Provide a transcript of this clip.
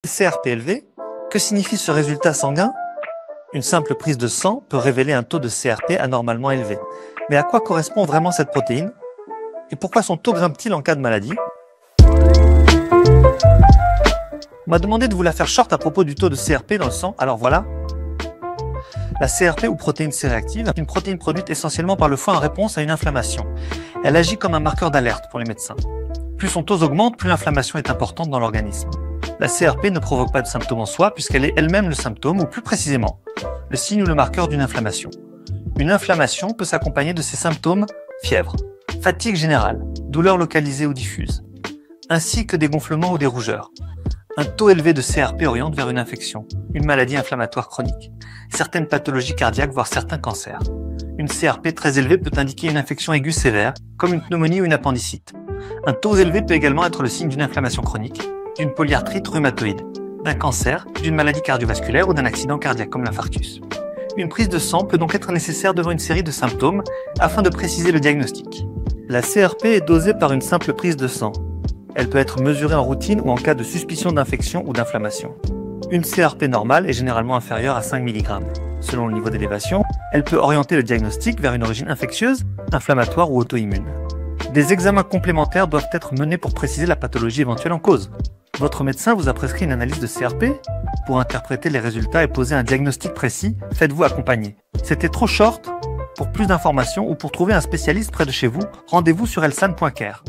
CRP élevé. Que signifie ce résultat sanguin? Une simple prise de sang peut révéler un taux de CRP anormalement élevé. Mais à quoi correspond vraiment cette protéine? Et pourquoi son taux grimpe-t-il en cas de maladie? On m'a demandé de vous la faire short à propos du taux de CRP dans le sang, alors voilà. La CRP ou protéine C-réactive est une protéine produite essentiellement par le foie en réponse à une inflammation. Elle agit comme un marqueur d'alerte pour les médecins. Plus son taux augmente, plus l'inflammation est importante dans l'organisme. La CRP ne provoque pas de symptômes en soi puisqu'elle est elle-même le symptôme, ou plus précisément, le signe ou le marqueur d'une inflammation. Une inflammation peut s'accompagner de ces symptômes: fièvre, fatigue générale, douleur localisée ou diffuse, ainsi que des gonflements ou des rougeurs. Un taux élevé de CRP oriente vers une infection, une maladie inflammatoire chronique, certaines pathologies cardiaques, voire certains cancers. Une CRP très élevée peut indiquer une infection aiguë sévère, comme une pneumonie ou une appendicite. Un taux élevé peut également être le signe d'une inflammation chronique, d'une polyarthrite rhumatoïde, d'un cancer, d'une maladie cardiovasculaire ou d'un accident cardiaque comme l'infarctus. Une prise de sang peut donc être nécessaire devant une série de symptômes afin de préciser le diagnostic. La CRP est dosée par une simple prise de sang. Elle peut être mesurée en routine ou en cas de suspicion d'infection ou d'inflammation. Une CRP normale est généralement inférieure à 5 mg. Selon le niveau d'élévation, elle peut orienter le diagnostic vers une origine infectieuse, inflammatoire ou auto-immune. Des examens complémentaires doivent être menés pour préciser la pathologie éventuelle en cause. Votre médecin vous a prescrit une analyse de CRP? Pour interpréter les résultats et poser un diagnostic précis, faites-vous accompagner. C'était trop short? Pour plus d'informations ou pour trouver un spécialiste près de chez vous, rendez-vous sur elsan.care.